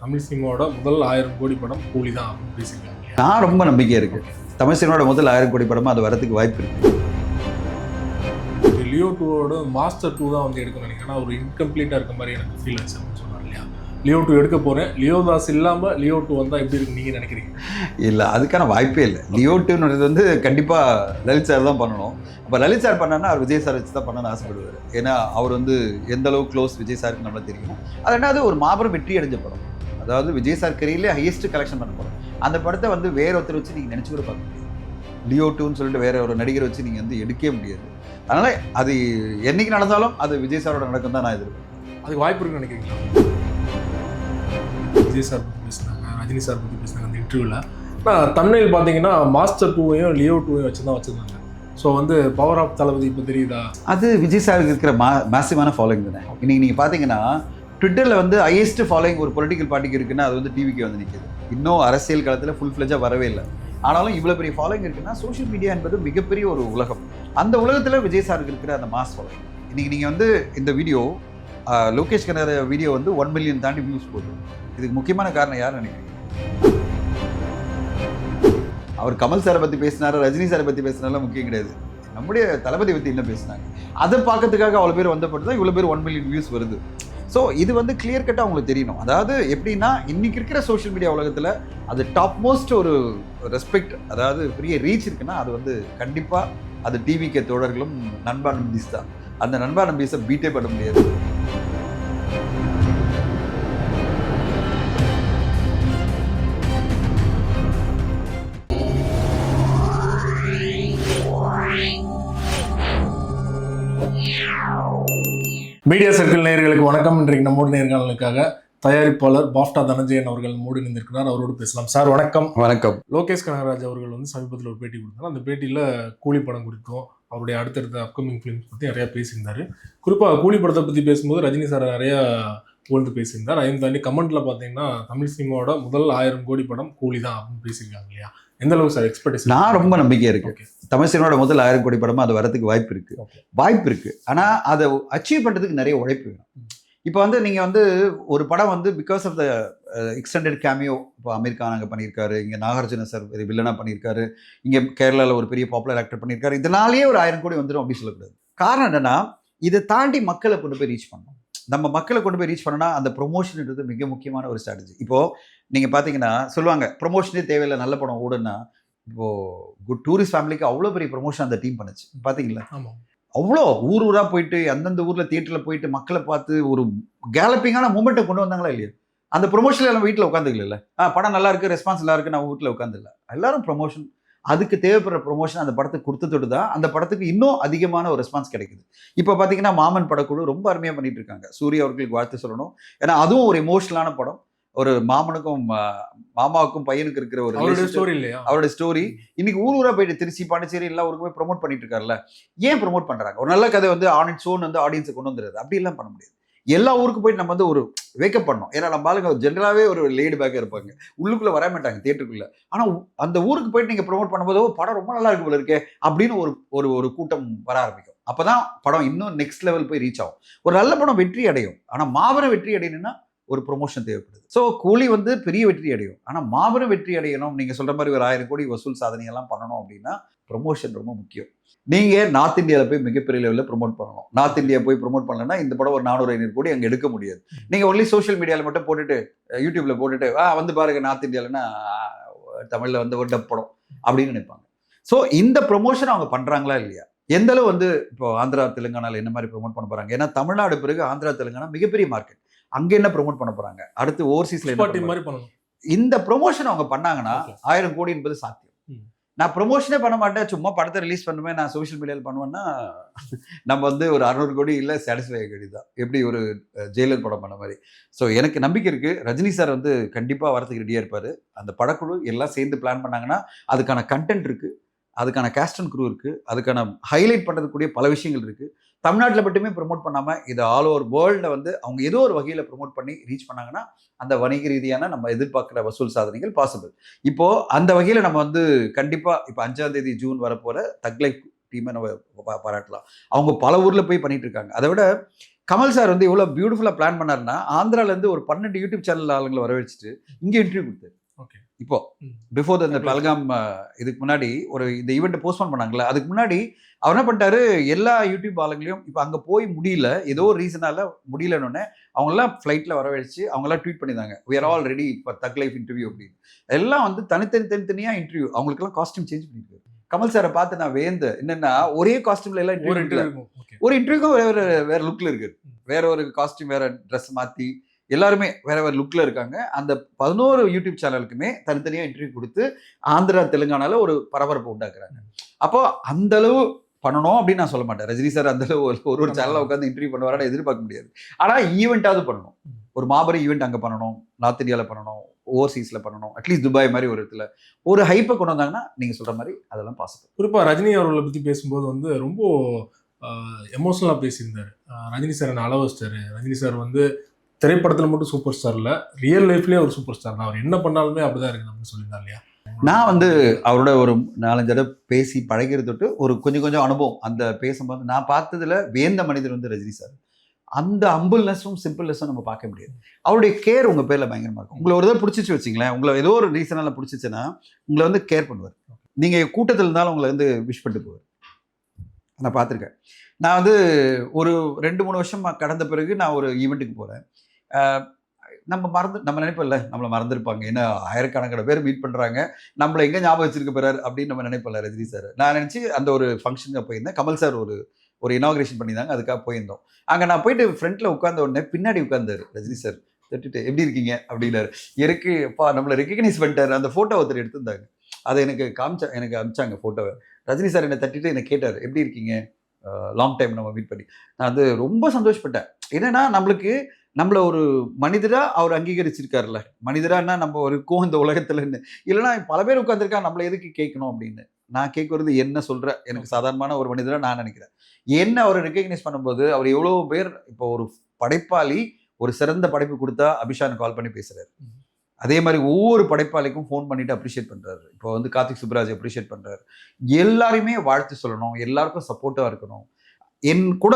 தமிழ் சினிமாவோட முதல் 1000 கோடி படம் கூலி தான் அப்படின்னு பேசியிருக்காங்க. நான் ரொம்ப நம்பிக்கை இருக்கு. தமிழ் சினிமாவோட முதல் 1000 கோடி படமா அது வரதுக்கு வாய்ப்பு இருக்கு. லியோ 2 மாஸ்டர் 2 தான் வந்து எடுக்கணும்னு நினைக்கிறேன். ஒரு இன்கம்ப்ளீட்டாக இருக்க மாதிரி எனக்கு ஃபீல் ஆச்சு அப்படின்னு சொன்னார் இல்லையா. லியோ 2 எடுக்க போகிறேன், லியோ தாஸ் இல்லாமல் லியோ 2 வந்தால் எப்படி இருக்கு நீங்கள் நினைக்கிறீங்க? இல்லை, அதுக்கான வாய்ப்பே இல்லை. லியோ 2ன்றது வந்து கண்டிப்பாக லலித் சார் தான் பண்ணணும். அப்போ லலித் சார் பண்ணான்னா அவர் விஜய் சார் வச்சு தான் பண்ணணும்னு ஆசைப்படுவார். ஏன்னா அவர் வந்து எந்த அளவுக்கு க்ளோஸ் விஜய் சாருக்கு நல்லா தெரியும். அது ரெண்டாவது ஒரு மாபெரும் வெற்றி அடைஞ்ச படம். அதாவது விஜய் சார் கரியர்லேயே ஹையஸ்ட் கலெக்ஷன் பண்ண படம். அந்த படத்தை வந்து வேற ஒருத்தர் வச்சு நீங்கள் நினச்சி கூட பார்க்க முடியாது. லியோ 2ன்னு சொல்லிட்டு வேற ஒரு நடிகரை வச்சு நீங்கள் வந்து எடுக்கவே முடியாது. அதனால அது என்னைக்கு நடந்தாலும் அது விஜய் சாரோட நடக்கும் தான் நான் எதிர்பார்க்கிறேன். அதுக்கு வாய்ப்பு இருக்குன்னு நினைக்கிறீங்களா? விஜய் சார் பற்றி பேசினாங்க, ரஜினி சார் பற்றி பேசினாங்க அந்த இன்டர்வியூவில். ஆனால் தமிழில் பார்த்தீங்கன்னா மாஸ்டர் 2வையும் லியோ 2வையும் வச்சு தான் வச்சுருந்தாங்க. ஸோ வந்து பவர் ஆஃப் தளபதி இப்போ தெரியுதா? அது விஜய் சாருக்கு இருக்கிற மேசிவான ஃபாலோயிங் தானே. இன்னைக்கு நீங்கள் பார்த்தீங்கன்னா ட்விட்டரில் வந்து ஹையஸ்ட் ஃபாலோயிங் ஒரு பொலிட்டிக்கல் பார்ட்டிக்கு இருக்குன்னா அது வந்து டிவிக்கு வந்து நிற்கிது. இன்னும் அரசியல் காலத்தில் ஃபுல் ஃப்ளெஜாக வரவே இல்லை. ஆனாலும் இவ்வளோ பெரிய ஃபாலோயிங் இருக்குன்னா சோஷியல் மீடியா என்பது மிகப்பெரிய ஒரு உலகம். அந்த உலகத்தில் விஜய் சாருக்கு இருக்கிற அந்த மாஸ் ஃபாலோயிங். இன்னைக்கு நீங்கள் வந்து இந்த வீடியோ லோகேஷ் கனகராஜ் வீடியோ வந்து 1 மில்லியன் தாண்டி வியூஸ் போகுது. இதுக்கு முக்கியமான காரணம் யார் நினைக்கிறீங்க? அவர் கமல் சாரை பற்றி பேசினாரு, ரஜினி சாரை பற்றி பேசினாலும் முக்கியம் கிடையாது. நம்முடைய தளபதி பற்றி என்ன பேசினாங்க அதை பார்க்கறதுக்காக அவ்வளோ பேர் வந்தப்பட்டு தான் இவ்வளோ பேர் 1 மில்லியன் வியூஸ் வருது. ஸோ இது வந்து கிளியர் கட்டாக அவங்களுக்கு தெரியணும். அதாவது எப்படின்னா இன்னைக்கு இருக்கிற சோஷியல் மீடியா உலகத்தில் அது டாப் மோஸ்ட் ஒரு ரெஸ்பெக்ட், அதாவது பெரிய ரீச் இருக்குன்னா அது வந்து கண்டிப்பாக அது டிவிக்கு தோழர்களும் நண்பா நம்பீஸ் தான். அந்த நண்பா நம்பீஸை பீட்டே பண்ண முடியாது. மீடியா சர்க்கிள் நேயர்களுக்கு வணக்கம். இன்றைக்கு நம்மோட நேர்காணலுக்காக தயாரிப்பாளர் பாஃப்டா தனஞ்சயன் அவர்கள் மூடி நின்றிருக்கிறார். அவரோடு பேசலாம். சார் வணக்கம். வணக்கம். லோகேஷ் கனகராஜ் அவர்கள் வந்து சமீபத்தில் ஒரு பேட்டி கொடுத்தாரு. அந்த பேட்டியில் கூலி படம் குறித்தும் அவருடைய அடுத்தடுத்த அப்கமிங் ஃபிலிம்ஸ் பற்றி நிறையா பேசியிருந்தார். குறிப்பாக கூலி படத்தை பற்றி பேசும்போது ரஜினி சார் நிறையா புகழ்ந்து பேசியிருந்தார். அதையும் தாண்டி கமெண்ட்டில் பார்த்தீங்கன்னா தமிழ் சினிமாவோட முதல் 1000 கோடி படம் கூலி தான் அப்படின்னு பேசியிருக்காங்க இல்லையா. எந்த அளவுக்கு சார் எக்ஸ்பெக்டேஷன்? நான் ரொம்ப நம்பிக்கை இருக்கு. தமிழ் சினிமாவோட முதல் 1000 கோடி படமா அது வரதுக்கு வாய்ப்பு இருக்கு. ஆனா அதை அச்சீவ் பண்றதுக்கு நிறைய உழைப்பு வேணும். இப்போ வந்து நீங்க வந்து ஒரு படம் வந்து because of the extended cameo, இப்போ அமீர் கான் அங்கே பண்ணியிருக்காரு, இங்கே நாகார்ஜுன சார் ஒரு வில்லனா பண்ணியிருக்காரு, இங்கே கேரளாவில் ஒரு பெரிய பாப்புலர் ஆக்டர் பண்ணியிருக்காரு, இதனாலேயே ஒரு 1000 கோடி வந்துடும் அப்படின்னு சொல்லக்கூடாது. காரணம் என்னன்னா இதை தாண்டி மக்களை கொண்டு போய் ரீச் பண்ணணும். நம்ம மக்களை கொண்டு போய் ரீச் பண்ணோம்னா அந்த ப்ரொமோஷன்ன்றது மிக முக்கியமான ஒரு ஸ்ட்ராட்டஜி. இப்போ நீங்க பாத்தீங்கன்னா சொல்லுவாங்க ப்ரொமோஷனே தேவையில்லை, நல்ல படம் ஓடுன்னா. இப்போ குட் டூரிஸ்ட் ஃபேமிலிக்கு அவ்வளோ பெரிய ப்ரொமோஷன் அந்த டீம் பண்ணுச்சு பாத்தீங்களா. அவ்வளோ ஊரா போயிட்டு அந்தந்த ஊர்ல தியேட்டர்ல போயிட்டு மக்களை பார்த்து ஒரு கேலப்பிங்கான மூமெண்ட்டை கொண்டு வந்தாங்களா இல்லையா? அந்த ப்ரொமோஷன்ல எல்லாம் வீட்டில் உட்காந்துக்கல. படம் நல்லா இருக்கு, ரெஸ்பான்ஸ் நல்லா இருக்கு, நான் வீட்டில் உட்காந்துல. எல்லாரும் ப்ரொமோஷன், அதுக்கு தேவைப்படுற ப்ரொமோஷன் அந்த படத்துக்கு கொடுத்ததோடு தான் அந்த படத்துக்கு இன்னும் அதிகமான ஒரு ரெஸ்பான்ஸ் கிடைக்குது. இப்போ பார்த்தீங்கன்னா மாமன் படக்குழு ரொம்ப அருமையாக பண்ணிட்டு இருக்காங்க. சூர்யா அவர்களுக்கு வாழ்த்து சொல்லணும். ஏன்னா அதுவும் ஒரு எமோஷனலான படம். ஒரு மாமனுக்கும் மாமாவுக்கும் பையனுக்கு இருக்கிற ஒரு அவருடைய ஸ்டோரி. இன்னைக்கு ஊரா போயிட்டு திருச்சி பாண்டிச்சேரி எல்லா ஊருக்கு போய் ப்ரொமோட் பண்ணிட்டு இருக்காருல்ல. ஏன் ப்ரொமோட் பண்றாங்க? ஒரு நல்ல கதை வந்து ஆன் இட்ஸ் ஓன் வந்து ஆடியன்ஸை கொண்டு வந்துடுறது அப்படி எல்லாம் பண்ண முடியாது. எல்லா ஊருக்கு போயிட்டு நம்ம வந்து ஒரு வேக்கப் பண்ணோம். ஏன்னா நம்ம ஆளுங்க ஜென்ரலாகவே ஒரு லேடு பேக்காக இருப்பாங்க, உள்ளுக்குள்ளே வர மாட்டாங்க தியேட்டருக்குள்ள. ஆனால் அந்த ஊருக்கு போயிட்டு நீங்கள் ப்ரொமோட் பண்ணும்போது படம் ரொம்ப நல்லா இருக்கு போல இருக்கே அப்படின்னு ஒரு ஒரு கூட்டம் வர ஆரம்பிக்கும். அப்போதான் படம் இன்னும் நெக்ஸ்ட் லெவல் போய் ரீச் ஆகும். ஒரு நல்ல படம் வெற்றி அடையும். ஆனால் மாபெரும் வெற்றி அடையணும்னா ஒரு ப்ரொமோஷன் தேவைப்படுது. ஸோ கூலி வந்து பெரிய வெற்றி அடையும். ஆனால் மாபெரும் வெற்றி அடையணும், நீங்கள் சொல்கிற மாதிரி ஒரு 1000 கோடி வசூல் சாதனையெல்லாம் பண்ணணும் அப்படின்னா ப்ரொமோஷன் ரொம்ப முக்கியம். நீங்கள் நார்த் இந்தியாவில் போய் மிகப்பெரிய லெவலில் ப்ரொமோட் பண்ணணும். நார்த் இந்தியா போய் ப்ரொமோட் பண்ணலன்னா இந்த படம் ஒரு 400-500 கோடி அங்கே எடுக்க முடியாது. நீங்கள் ஒன்லி சோஷியல் மீடியாவில் மட்டும் போட்டுட்டு யூடியூப்ல போட்டுட்டு வந்து பாருங்க நார்த் இந்தியாவில்னா தமிழில் வந்து ஒரு டப் படம் அப்படின்னு நினைப்பாங்க. ஸோ இந்த ப்ரொமோஷன் அவங்க பண்ணுறாங்களா இல்லையா? எந்த அளவு வந்து இப்போ ஆந்திரா தெலுங்கானாவில் என்ன மாதிரி ப்ரொமோட் பண்ண போகிறாங்க? ஏன்னா தமிழ்நாடு பிறகு ஆந்திரா தெலுங்கானா மிகப்பெரிய மார்க்கெட். அங்கே என்ன ப்ரொமோட் பண்ண போகிறாங்க? அடுத்து ஓவர்சீஸ்ல இந்த ப்ரொமோஷன் அவங்க பண்ணாங்கன்னா 1000 கோடி என்பது சாத்தியம். நான் ப்ரொமோஷனே பண்ண மாட்டேன், சும்மா படத்தை ரிலீஸ் பண்ணுவேன், நான் சோஷியல் மீடியாவில் பண்ணுவேன்னா நம்ம வந்து ஒரு 600 கோடி இல்லை சாட்டிஸ்ஃபை ஆகி தான். எப்படி ஒரு ஜெயிலர் படம் பண்ண மாதிரி. ஸோ எனக்கு நம்பிக்கை இருக்குது ரஜினி சார் வந்து கண்டிப்பாக வரதுக்கு ரெடியாக இருப்பார். அந்த படக்குழு எல்லாம் சேர்ந்து பிளான் பண்ணாங்கன்னா அதுக்கான கண்டென்ட் இருக்குது, அதுக்கான கேஸ்ட் அண்ட் க்ரூ இருக்குது, அதுக்கான ஹைலைட் பண்ணுறதுக்கூடிய பல விஷயங்கள் இருக்குது. தமிழ்நாட்டில் மட்டுமே ப்ரொமோட் பண்ணாமல் இது ஆல் ஓவர் வேர்ல்டில் வந்து அவங்க ஏதோ ஒரு வகையில் ப்ரொமோட் பண்ணி ரீச் பண்ணாங்கன்னா அந்த வணிக ரீதியான நம்ம எதிர்பார்க்குற வசூல் சாதனைகள் பாசிபிள். இப்போது அந்த வகையில் நம்ம வந்து கண்டிப்பாக இப்போ 5ஆம் தேதி ஜூன் வரப்போகிற தக் லைஃப் டீமை நம்ம பாராட்டலாம். அவங்க பல ஊரில் போய் பண்ணிட்டு இருக்காங்க. அதை விட கமல் சார் வந்து எவ்வளோ பியூட்டிஃபுல்லாக பிளான் பண்ணாருன்னா, ஆந்திராலேருந்து ஒரு 12 யூடியூப் சேனல் ஆளுங்களை வரவழைச்சிட்டு இங்கே இன்டர்வியூ கொடுத்தாரு. ஓகே. இப்போ பிஃபோர் இந்த பல்காம் இதுக்கு முன்னாடி ஒரு இந்த ஈவெண்ட்டை போஸ்ட்போன் பண்ணாங்கல்ல, அதுக்கு முன்னாடி அவர் என்ன பண்ணிட்டாரு, எல்லா யூடியூப் ஆளுங்களையும் இப்போ அங்கே போய் முடியல, ஏதோ ஒரு ரீசனால முடியலன்னு அவங்கெல்லாம் ஃப்ளைட்டில் வரவழைச்சு அவங்கெல்லாம் ட்வீட் பண்ணியிருந்தாங்க, we are all ready for தக் லைஃப் இன்டர்வியூ அப்படின்னு. எல்லாம் வந்து தனித்தனியாக இன்டர்வியூ, அவங்களுக்கெல்லாம் காஸ்டியூம் சேஞ்ச் பண்ணியிருக்காரு. கமல் சாரை பார்த்து நான் வேந்து என்னன்னா, ஒரே காஸ்டியூம்ல எல்லாம் ஒரு இன்டர்வியூக்கும் வேற லுக்ல இருக்கு, வேற ஒரு காஸ்டியூம், வேற ட்ரெஸ் மாற்றி எல்லாருமே வேற வேற லுக்ல இருக்காங்க. அந்த 11 யூடியூப் சேனலுக்குமே தனித்தனியாக இன்டர்வியூ கொடுத்து ஆந்திரா தெலுங்கானால ஒரு பரபரப்பு உண்டாக்குறாங்க. அப்போ அந்த அளவு பண்ணணும் அப்படின்னு நான் சொல்ல மாட்டேன். ரஜினி சார் அந்த அளவு ஒரு சேனலில் உட்காந்து இன்டர்வியூ பண்ணுவாரான்னு எதிர்பார்க்க முடியாது. ஆனால் ஈவெண்ட்டாவது பண்ணணும், ஒரு மாபெரும் ஈவெண்ட் அங்கே பண்ணணும், நார்த் இந்தியாவில் பண்ணணும், ஓவர்சீஸில் பண்ணணும், அட்லீஸ்ட் துபாய் மாதிரி ஒரு இடத்துல ஒரு ஹைப்பை கொண்டு வந்தாங்கன்னா நீங்கள் சொல்கிற மாதிரி அதெல்லாம் பாசிபிள். குறிப்பாக ரஜினி அவர்களை பற்றி பேசும்போது வந்து ரொம்ப எமோஷனலாக பேசியிருந்தார். ரஜினி சார் என்ன அளவு வச்சிட்டாரு. ரஜினி சார் வந்து திரைப்படத்தில் மட்டும் சூப்பர் ஸ்டார் இல்லை, ரியல் லைஃப்லேயே ஒரு சூப்பர் ஸ்டார் தான். அவர் என்ன பண்ணாலுமே அப்படிதான் இருக்குது அப்படின்னு சொல்லியிருந்தார் இல்லையா? நான் வந்து அவரோட ஒரு 4-5 தடவை பேசி பழகிறது தொட்டு ஒரு கொஞ்சம் அனுபவம் அந்த பேசும்போது நான் பார்த்ததுல வேந்த மனிதர் வந்து ரஜினி சார். அந்த அம்பிள்னஸும் சிம்பிள்னஸும் நம்ம பார்க்க முடியாது. அவருடைய கேர் உங்கள் பேரில் பயங்கரமாக இருக்கும். உங்களை ஒரு இதை பிடிச்சிச்சு வச்சிங்களேன், உங்களை ஏதோ ஒரு ரீசனால் பிடிச்சிச்சுன்னா உங்களை வந்து கேர் பண்ணுவார். நீங்கள் கூட்டத்தில் இருந்தாலும் உங்களை வந்து விஷ் பண்ணிட்டு போவார். நான் பார்த்துருக்கேன். நான் வந்து ஒரு 2-3 வருஷம் கடந்த பிறகு நான் ஒரு ஈவெண்ட்டுக்கு போகிறேன். நம்ம நினைப்பல நம்மளை மறந்துருப்பாங்க, ஏன்னா ஆயிரக்கணக்கான பேர் மீட் பண்ணுறாங்க, நம்மளை எங்கே ஞாபகம் வச்சிருக்க போறாரு அப்படின்னு நம்ம நினைப்பல ரஜினி சார். நான் நினச்சி அந்த ஒரு ஃபங்க்ஷனுக்கு போயிருந்தேன். கமல் சார் ஒரு இனாகிரேஷன் பண்ணியிருந்தாங்க, அதுக்காக போயிருந்தோம். அங்கே நான் போயிட்டு ஃப்ரண்ட்டில் உட்கார்ந்த உடனே பின்னாடி உட்கார்ந்தாரு ரஜினி சார். தட்டிட்டு எப்படி இருக்கீங்க அப்படின்னாரு. எனக்கு அப்பா நம்மளை ரெக்கக்னைஸ் பண்ணிட்டாரு. அந்த ஃபோட்டோ ஒருத்தர் எடுத்திருந்தாங்க, அதை எனக்கு அமிச்சாங்க ஃபோட்டோவை. ரஜினி சார் என்னை தட்டிட்டு என்னை கேட்டார், எப்படி இருக்கீங்க, லாங் டைம் நம்ம மீட் பண்ணி. நான் வந்து ரொம்ப சந்தோஷப்பட்டேன். என்னன்னா நம்மளை ஒரு மனிதராக அவர் அங்கீகரிச்சிருக்காருல்ல. மனிதரான்னா நம்ம இருக்கோம் இந்த உலகத்துலன்னு, இல்லைன்னா பல பேர் உட்காந்துருக்கா நம்மளை எதுக்கு கேட்கணும் அப்படின்னு. நான் கேட்கறது என்ன சொல்கிற எனக்கு சாதாரணமான ஒரு மனிதராக நான் நினைக்கிறேன். என்ன அவர் ரெக்கக்னைஸ் பண்ணும்போது அவர் எவ்வளோ பேர், இப்போ ஒரு படைப்பாளி ஒரு சிறந்த படைப்பு கொடுத்தா அபிஷான் கால் பண்ணி பேசுகிறாரு. அதே மாதிரி ஒவ்வொரு படைப்பாளிக்கும் ஃபோன் பண்ணிட்டு அப்ரிஷியேட் பண்ணுறாரு. இப்போ வந்து கார்த்திக் சுப்ராஜ் அப்ரிஷியேட் பண்ணுறாரு. எல்லாருமே வாழ்த்து சொல்லணும், எல்லாருக்கும் சப்போர்ட்டாக இருக்கணும். என் கூட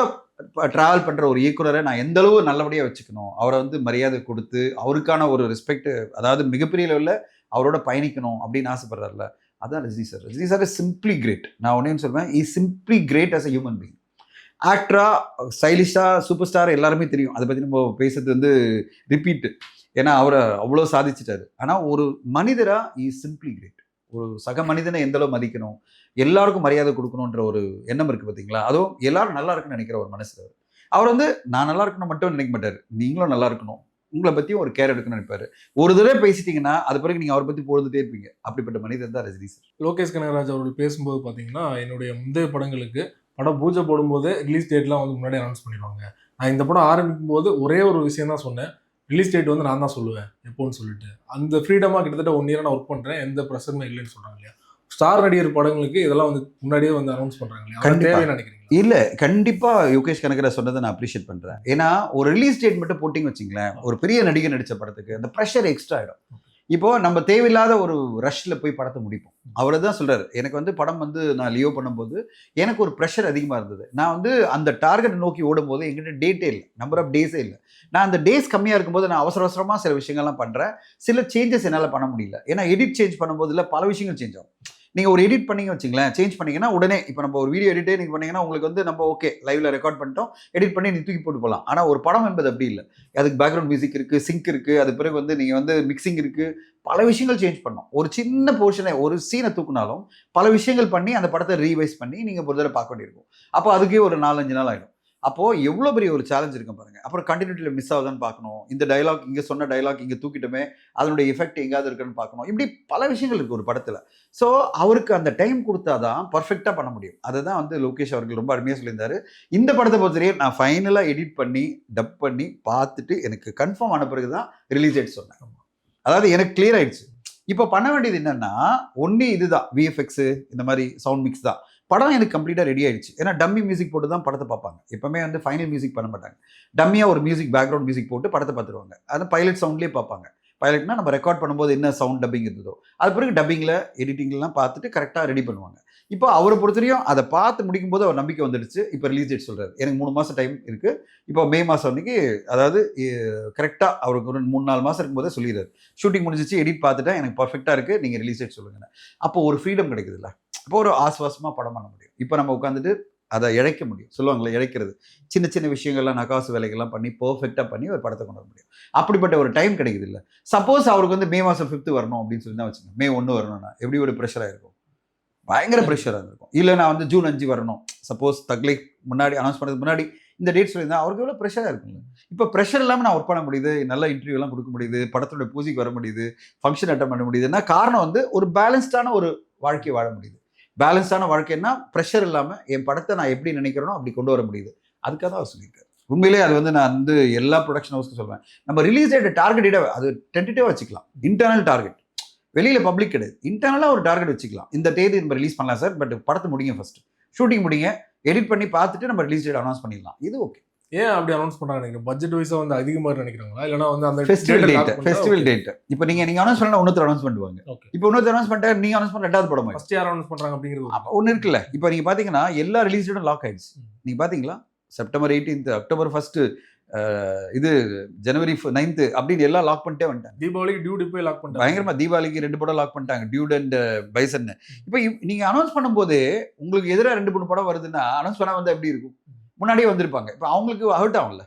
ட்ராவல் பண்ணுற ஒரு இயக்குனரை நான் எந்த அளவு நல்லபடியாக வச்சுக்கணும், அவரை வந்து மரியாதை கொடுத்து அவருக்கான ஒரு ரெஸ்பெக்ட், அதாவது மிகப்பெரிய லெவலில் அவரோட பயணிக்கணும் அப்படின்னு ஆசைப்படுறாருல, அதான் Rajini sir. Rajini sir is simply great. நான் ஒன்னே சொல்வேன், is simply great as a human being. ஆக்டரா, ஸ்டைலிஷா, சூப்பர் ஸ்டார் எல்லாருமே தெரியும், அதை பற்றி நம்ம பேசுறது வந்து ரிப்பீட்டு, ஏன்னா அவரை அவ்வளோ சாதிச்சிட்டாரு. ஆனால் ஒரு மனிதரா இஸ் சிம்பிளி கிரேட். ஒரு சக மனிதனை எந்த அளவு மதிக்கணும், எல்லாருக்கும் மரியாதை கொடுக்கணுன்ற ஒரு எண்ணம் இருக்குது பார்த்தீங்களா. அதுவும் எல்லாரும் நல்லா இருக்குன்னு நினைக்கிற ஒரு மனசு. அவர் வந்து நான் நல்லா இருக்கணும் மட்டும் நினைக்க மாட்டார், நீங்களும் நல்லா இருக்கணும், உங்களை பற்றியும் ஒரு கேர் எடுக்கணும்னு நினைப்பாரு. ஒரு தடவை பேசிட்டீங்கன்னா அது பிறகு நீங்கள் அவரை பற்றி பொழுதுட்டே இருப்பீங்க. அப்படிப்பட்ட மனிதன் தான் ரஜினி சார். லோகேஷ் கனகராஜ் அவர்கள் பேசும்போது பார்த்தீங்கன்னா, என்னுடைய முந்தைய படங்களுக்கு படம் பூஜை போடும்போது ரிலீஸ் டேட்லாம் வந்து முன்னாடி அனௌன்ஸ் பண்ணிடுவாங்க. நான் இந்த படம் ஆரம்பிக்கும் போது ஒரே ஒரு விஷயம் தான் சொன்னேன், ரிலீஸ் டேட் வந்து நான் தான் சொல்லுவேன் எப்போன்னு சொல்லிட்டு. அந்த ஃப்ரீடமாக கிட்டத்தட்ட 1 இயர் நான் ஒர்க் பண்ணுறேன், எந்த ப்ரெஷருமே இல்லைன்னு சொல்கிறாங்க இல்லையா. ஸ்டார் நடிகர் படங்களுக்கு இதெல்லாம் வந்து முன்னாடியே வந்து அனௌன்ஸ் பண்ணுறாங்க இல்லையா, தேவைன்னு நினைக்கிறீங்க? இல்லை, கண்டிப்பாக யோகேஷ் கனகராஜ் சொன்னதை நான் அப்ரிஷியேட் பண்ணுறேன். ஏன்னா ஒரு ரிலீஸ் டேட் மட்டும் போட்டிங்க வச்சிங்களேன், ஒரு பெரிய நடிகர் நடித்த படத்துக்கு அந்த ப்ரெஷர் எக்ஸ்ட்ரா ஆகிடும். இப்போ நம்ம தேவையில்லாத ஒரு ரஷ்ல போய் படத்தை முடிப்போம். அவர் தான் சொல்றாரு, எனக்கு வந்து படம் வந்து நான் லியோ பண்ணும்போது எனக்கு ஒரு ப்ரெஷர் அதிகமாக இருந்தது. நான் வந்து அந்த டார்கெட் நோக்கி ஓடும்போது எங்கிட்ட டேட்டே இல்லை, நம்பர் ஆஃப் டேஸே இல்லை. நான் அந்த டேஸ் கம்மியாக இருக்கும்போது நான் அவசரமாக சில விஷயங்கள்லாம் பண்ணுறேன். சில சேஞ்சஸ் என்னால் பண்ண முடியல, ஏன்னா எடிட் சேஞ்ச் பண்ணும்போது இல்லை பல விஷயங்கள் சேஞ்ச் ஆகும். நீங்கள் ஒரு எடிட் பண்ணிங்க வச்சிங்களேன், சேஞ்ச் பண்ணிங்கன்னா உடனே இப்போ நம்ம ஒரு வீடியோ எடிட்டே நீங்கள் பண்ணிங்கன்னா உங்களுக்கு வந்து நம்ம ஓகே லைவ்ல ரெக்கார்ட் பண்ணிட்டோம், எடிட் பண்ணி நீ தூக்கி போட்டு போகலாம். ஆனால் ஒரு படம் என்பது அப்படி இல்லை, அதுக்கு பேக்ரவுண்ட் மியூசிக் இருக்குது, சிங்க் இருக்குது, அது பிறகு வந்து நீங்கள் வந்து மிக்சிங் இருக்குது, பல விஷயங்கள் சேஞ்ச் பண்ணோம். ஒரு சின்ன போர்ஷனை ஒரு சீனை தூக்குனாலும் பல விஷயங்கள் பண்ணி அந்த படத்தை ரீவைஸ் பண்ணி நீங்கள் ஒரு தடவை பார்க்க வேண்டியிருக்கும். அப்போ அதுக்கே ஒரு 4-5 நாள் ஆகிடும். அப்போது எவ்வளோ பெரிய ஒரு சேலஞ்ச் இருக்கும் பாருங்கள். அப்புறம் கண்டினியூட்டியில் மிஸ் ஆகுதான்னு பார்க்கணும், இந்த டைலாக் இங்கே சொன்ன டைலாக் இங்கே தூக்கிட்டோமே அதனுடைய எஃபெக்ட் எங்கேயாவது இருக்குன்னு பார்க்கணும். இப்படி பல விஷயங்கள் இருக்குது ஒரு படத்தில். ஸோ அவருக்கு அந்த டைம் கொடுத்தா தான் பர்ஃபெக்டாக பண்ண முடியும். அதை தான் வந்து லோகேஷ் அவர்கள் ரொம்ப அருமையாக சொல்லியிருந்தாரு. இந்த படத்தை பொறுத்தவரையும் நான் ஃபைனலாக எடிட் பண்ணி டப் பண்ணி பார்த்துட்டு எனக்கு கன்ஃபார்ம் ஆன பிறகு தான் ரிலீஸ் டேட் சொன்னேன். அதாவது எனக்கு கிளியர் ஆயிடுச்சு. இப்போ பண்ண வேண்டியது என்னன்னா, ஒன்று இதுதான் விஎஃப்எக்ஸு, இந்த மாதிரி சவுண்ட் மிக்ஸ் தான். படம் எனக்கு கம்ப்ளீட்டாக ரெடி ஆயிடுச்சு. ஏன்னா டம்மி மியூசிக் போட்டு தான் படத்தை பார்ப்பாங்க. எப்பவுமே வந்து ஃபைனல் மியூசிக் பண்ண மாட்டாங்க, டம்மியாக ஒரு மியூசிக் பேக்ரவுண்ட் மியூசிக் போட்டு படத்தை பார்த்துருவாங்க. அது பைலட் சவுண்ட்லேயே பார்ப்பாங்க. பைலட்னா நம்ம ரெக்கார்ட் பண்ணும்போது என்ன சவுண்ட் டப்பிங் இருந்ததோ அது பிறகு டப்பிங்கில் எடிட்டிங்லாம் பார்த்துட்டு கரெக்டாக ரெடி பண்ணுவாங்க. இப்போ அவரை பொறுத்தவரையும் அதை பார்த்து முடிக்கும் போது அவர் நம்பிக்கை வந்துடுச்சு. இப்போ ரிலீஸ் டேட் சொல்றாரு, எனக்கு 3 மாசம் டைம் இருக்கு. இப்போ மே மாசம் அன்னைக்கு, அதாவது கரெக்டாக அவருக்கு ஒரு 3-4 மாசம் இருக்கும்போதே சொல்லிடுறாரு, ஷூட்டிங் முடிஞ்சிச்சு, எடிட் பார்த்துட்டேன், எனக்கு பர்ஃபெக்டாக இருக்கு, நீங்க ரிலீஸ் டேட் சொல்லுங்க. அப்போ ஒரு ஃப்ரீடம் கிடைக்குதுல்ல, அப்போ ஒரு ஆசுவாசமா படம் பண்ண முடியும். இப்போ நம்ம உட்காந்துட்டு அதை இழைக்க முடியும், சொல்லுவாங்களே இழைக்கிறது, சின்ன சின்ன விஷயங்கள்லாம் நகாசு வேலைகள்லாம் பண்ணி பர்ஃபெக்டாக பண்ணி ஒரு படத்தை கொண்டு வர முடியும். அப்படிப்பட்ட ஒரு டைம் கிடைக்குது இல்லை. சப்போஸ் அவருக்கு வந்து மே மாதம் 5 வரணும் அப்படின்னு சொல்லி தான் வச்சுக்கோங்க, மே 1 வரணும்னா எப்படி ஒரு ப்ரெஷராக இருக்கும், பயங்கர ப்ரெஷராக இருக்கும். இல்லை நான் வந்து ஜூன் 5 வரணும், சப்போஸ் தக்லீஃப் முன்னாடி அனௌன்ஸ் பண்ணுறதுக்கு முன்னாடி இந்த டேட் சொல்லியிருந்தா அவருக்கு எவ்வளோ ப்ரெஷராக இருக்குங்க. இப்போ ப்ரெஷர் இல்லாமல் நான் ஒர்க் பண்ண முடியுது, நல்ல இன்டர்வியூலாம் கொடுக்க முடியுது, படத்தோட பூஜைக்கு வர முடியுது, ஃபங்க்ஷன் அட்டன் பண்ண முடியுதுன்னா காரணம் வந்து ஒரு பேலன்ஸ்டான ஒரு வாழ்க்கையை வாழ முடியுது. பேலன்ஸான வாழ்க்கைன்னா ப்ரெஷர் இல்லாமல் என் படத்தை நான் எப்படி நினைக்கிறேனோ அப்படி கொண்டு வர முடியுது. அதுக்காக தான் அவர் சொல்லியிருக்காரு. உண்மையிலே அது வந்து நான் வந்து எல்லா ப்ரொடக்ஷன் ஹவுஸ்க்கு சொல்வேன், நம்ம ரிலீஸ் டேட் டார்கெட்டை அது டென்டேட்டிவாக வச்சுக்கலாம். இன்டர்னல் டார்கெட், வெளியில் பப்ளிக் கிடையாது, இன்டர்னலாக ஒரு டார்கெட் வச்சுக்கலாம். இந்த தேதி நம்ம ரிலீஸ் பண்ணலாம் சார், பட் படத்தை முடிங்க, ஃபர்ஸ்ட் ஷூட்டிங் முடிங்க, எடிட் பண்ணி பார்த்துட்டு நம்ம ரிலீஸ் டேட் அனௌன்ஸ் பண்ணிடலாம். இது ஓகே. ஏன் அப்படி அனௌன்ஸ் பண்றாங்க நினைக்கிறேன்? பட்ஜெட் வைஸா வந்து அதிகமாக நினைக்கிறாங்களா, இல்லைனா வந்து அந்த ஃபெஸ்டிவல் டேட் இப்போ நீங்க அனௌன்ஸ் பண்ணா இன்னொருத்தர் அனௌன்ஸ் பண்ணுவாங்க. இப்போ இன்னொருத்தர் அனௌன்ஸ் பண்ணிட்டா நீங்க அனௌன்ஸ் பண்ண ரெண்டாவது படம் ஃபர்ஸ்ட் யார் அனௌன்ஸ் பண்றாங்க அப்படிங்கிறது ஒன்று இருக்குல்ல. இப்போ நீங்க பாத்தீங்கன்னா எல்லா ரிலீஸ் டேட்டும் லாக் ஆயிடுச்சு. நீங்க பாத்தீங்களா, செப்டம்பர் 18, அக்டோபர் 1, இது ஜனவரி 9 அப்படின்னு எல்லாம் லாக் பண்ணிட்டே வந்துட்டாங்க. தீபாவளிக்கு டியூட் போய் லாக் பண்ணிட்டாங்க. பயங்கரமா தீபாவளிக்கு 2 படம் லாக் பண்ணிட்டாங்க, டியூட் அண்ட் பைசன். இப்போ நீங்க அனௌன்ஸ் பண்ணும்போது உங்களுக்கு எதிராக 2-3 படம் வருதுன்னா அனௌன்ஸ் பண்ணா வந்து எப்படி இருக்கும்? முன்னாடியே வந்திருப்பாங்க. இப்போ அவங்களுக்கு ஹர்ட் ஆகும்ல.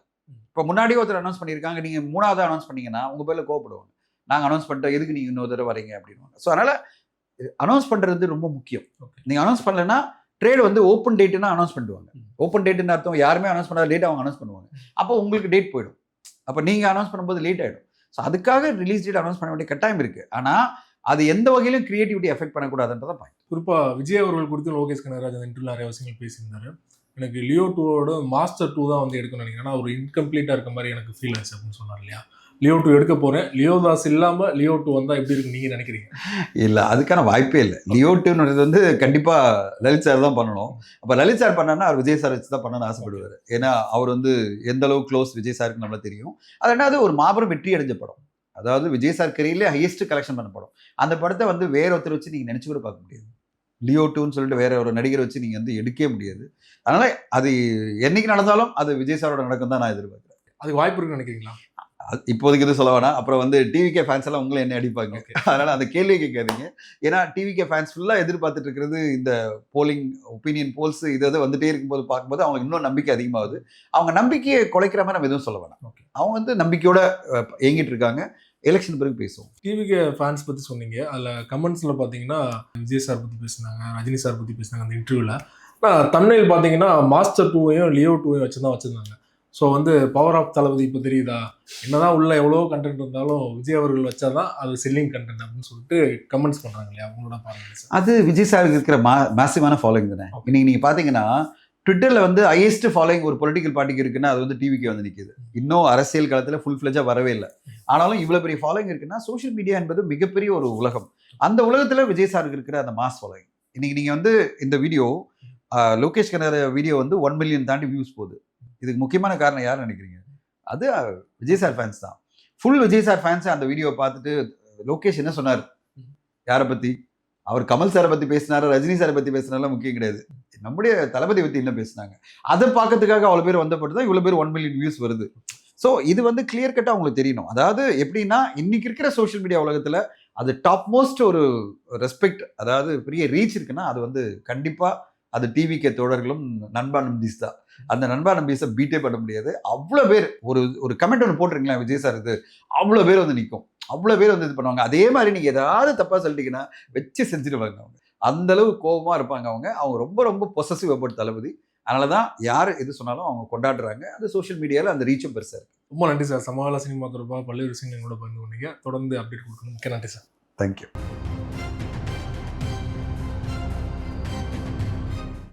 இப்போ முன்னாடியே ஒருத்தர் அனௌன்ஸ் பண்ணியிருக்காங்க, நீங்க 3வது அனௌன்ஸ் பண்ணீங்கன்னா உங்க பேர்ல கோவப்படுவாங்க, நாங்க அனௌன்ஸ் பண்ணிட்டோம், எதுக்கு நீங்க இன்னொரு தடவை வரீங்க அப்படின்னு. ஸோ அதனால அனௌன்ஸ் பண்றது ரொம்ப முக்கியம். நீங்க அனௌன்ஸ் பண்ணலன்னா ட்ரேட் வந்து ஓப்பன் டேட்னா அனௌன்ஸ் பண்ணுவாங்க. ஓப்பன் டேட்னு அர்த்தம் யாருமே அனௌன்ஸ் பண்ணாத டேட் அவங்க அனௌன்ஸ் பண்ணுவாங்க. அப்போ உங்களுக்கு டேட் போயிடும், அப்போ நீங்க அனௌன்ஸ் பண்ணும்போது லேட் ஆயிடும். ஸோ அதுக்காக ரிலீஸ் டேட் அனௌன்ஸ் பண்ண வேண்டிய கட்டாயம் இருக்கு. ஆனா அது எந்த வகையிலும் கிரியேட்டிவிட்டி எஃபெக்ட் பண்ணக்கூடாதுன்றதான் பாயிண்ட். குறிப்பா விஜய் அவர்கள் குறித்து லோகேஷ் கனகராஜ் அந்த இன்டர்வியூல நிறைய விஷயங்கள் பேசியிருந்தாரு. எனக்கு லியோ 2வோட மாஸ்டர் 2 தான் வந்து எடுக்கணும்னு நினைக்கிறேன், ஆனால் ஒரு இன்கம்ப்ளீட்டாக இருக்க மாதிரி எனக்கு ஃபீல் ஆச்சு அப்படின்னு சொன்னார் இல்லையா. லியோ 2 எடுக்க போகிறேன், லியோ தாஸ் இல்லாமல் லியோ 2 வந்தால் எப்படி இருக்குன்னு நீங்கள் நினைக்கிறீங்க? இல்லை, அதுக்கான வாய்ப்பே இல்லை. லியோ 2ன்றது வந்து கண்டிப்பாக லலித் சார் தான் பண்ணணும். அப்போ லலித் சார் பண்ணான்னா அவர் விஜய் சார் வச்சு தான் பண்ணணும்னு ஆசைப்படுவார். ஏன்னா அவர் வந்து எந்த அளவுக்கு க்ளோஸ் விஜய் சாருக்கு நம்மளுக்கு தெரியும். அது ரெண்டாவது ஒரு மாபெரும் வெற்றி அடைஞ்ச படம், அதாவது விஜய் சார் கரியர்லேயே ஹையஸ்ட் கலெக்ஷன் பண்ண படம். அந்த படத்தை வந்து வேற ஒருத்தர் வச்சு நீங்கள் நினச்சி கூட பார்க்க முடியாது. லியோ 2ன்னு சொல்லிட்டு வேற ஒரு நடிகரை வச்சு நீங்கள் வந்து எடுக்கவே முடியாது. அதனால அது என்னைக்கு நடந்தாலும் அது விஜய் சாரோட நடக்கும் தான் நான் எதிர்பார்க்குறேன். அதுக்கு வாய்ப்பு இருக்குன்னு நினைக்கிறீங்களா? இப்போதைக்கு எதுவும் சொல்ல வேணாம், அப்புறம் வந்து டிவிகே ஃபேன்ஸ் எல்லாம் உங்களை என்ன அடிப்பாங்க, அதனால அந்த கேள்வியை கேட்காதீங்க. ஏன்னா டிவிகே ஃபேன்ஸ் ஃபுல்லாக எதிர்பார்த்துட்டு இருக்கிறது இந்த போலிங் ஒப்பீனியன் போல்ஸ் இது வந்துட்டே இருக்கும்போது பார்க்கும்போது அவங்களுக்கு இன்னும் நம்பிக்கை அதிகமாகுது. அவங்க நம்பிக்கையை குலைக்கிற மாதிரி நம்ம எதுவும் சொல்ல வேணாம். அவங்க வந்து நம்பிக்கையோட இயங்கிட்டு இருக்காங்க. எலெக்ஷன் பிறகு பேசுவோம். டிவிகே ஃபேன்ஸ் பற்றி சொன்னீங்க, அதில் கமெண்ட்ஸில் பார்த்தீங்கன்னா விஜய் சார் பற்றி பேசினாங்க, ரஜினி சார் பற்றி பேசினாங்க அந்த இன்டர்வியூவில். ஆனால் தமிழில் பார்த்தீங்கன்னா மாஸ்டர் 2வையும் லியோ 2வையும் வச்சு தான் வச்சுருந்தாங்க. ஸோ வந்து பவர் ஆஃப் தளபதி இப்போ தெரியுதா, என்னதான் உள்ள எவ்வளோ கண்டென்ட் இருந்தாலும் விஜய் அவர்கள் வச்சா தான் அது செல்லிங் கண்டென்ட் அப்படின்னு சொல்லிட்டு கமெண்ட்ஸ் பண்ணுறாங்க இல்லையா, அவங்களோட பாருங்க. அது விஜய் சாருக்கு இருக்கிற மேசிவான ஃபாலோயிங் தானே. இன்னைக்கு நீங்கள் பார்த்தீங்கன்னா ட்விட்டரில் வந்து ஹையஸ்ட் ஃபாலோயிங் ஒரு பொலிட்டிக்கல் பார்ட்டிக்கு இருக்குன்னா அது வந்து டிவிக்கு வந்து நிற்கிது. இன்னும் அரசியல் காலத்தில் ஃபுல் ஃப்ளெஜாக வரவே இல்லை. ஆனாலும் இவ்வளோ பெரிய ஃபாலோயிங் இருக்குன்னா சோஷியல் மீடியா என்பது மிகப்பெரிய ஒரு உலகம். அந்த உலகத்தில் விஜய் சாருக்கு இருக்கிற அந்த மாஸ் ஃபாலோயிங். இன்னைக்கு நீங்கள் வந்து இந்த வீடியோ லோகேஷ் கனகராஜ் வீடியோ வந்து 1 மில்லியன் தாண்டி வியூஸ் போகுது. இதுக்கு முக்கியமான காரணம் யார் நினைக்கிறீங்க? அது விஜய் சார் ஃபேன்ஸ் தான். ஃபுல் விஜய் சார் ஃபேன்ஸ் அந்த வீடியோவை பார்த்துட்டு லோகேஷ் என்ன சொன்னார், யாரை பற்றி, அவர் கமல் சாரை பற்றி பேசினாரு, ரஜினி சாரை பற்றி பேசினாலும் முக்கியம் கிடையாது, நம்முடைய தளபதி பற்றி என்ன பேசினாங்க, அதை பார்க்கறதுக்காக அவ்வளோ பேர் வந்தப்பட்டு தான் இவ்வளோ பேர் 1 மில்லியன் வியூஸ் வருது. ஸோ இது வந்து கிளியர் கட்டாக உங்களுக்கு தெரியணும். அதாவது எப்படின்னா இன்னைக்கு இருக்கிற சோஷியல் மீடியா உலகத்தில் அது டாப் மோஸ்ட் ஒரு ரெஸ்பெக்ட், அதாவது பெரிய ரீச் இருக்குன்னா அது வந்து கண்டிப்பாக அது டிவிகே தோழர்களும் நண்பா நம்பீஸ் தான். அந்த நண்பா நம்பீஸை பீட்டே பண்ண முடியாது. அவ்வளோ பேர் ஒரு கமெண்ட் ஒன்று போட்டிருக்கீங்களா விஜய் சார் இது, அவ்வளோ பேர் வந்து நிற்கும், அவ்வளோ பேர் வந்து இது பண்ணுவாங்க. அதே மாதிரி நீங்கள் ஏதாவது தப்பாக சொல்லிட்டீங்கன்னா வச்சு செஞ்சுடுவாங்க. அவங்க அந்த அளவு கோபமாக இருப்பாங்க. அவங்க ரொம்ப ரொம்ப பொசசிவ் அபவுட் தளபதி. அதனால தான் யார் எது சொன்னாலும் அவங்க கொண்டாடுறாங்க. அது சோஷியல் மீடியாவில் அந்த ரீச்சும் பெருசாக இருக்குது. ரொம்ப நன்றி சார். சமகால சினிமா தொடர்பாக பல்வேறு விஷயங்கள் எங்களோட பகிர்ந்து கொண்டீங்க. தொடர்ந்து அப்டேட் கொடுக்கணும். மிக்க நன்றி சார். தேங்க்யூ.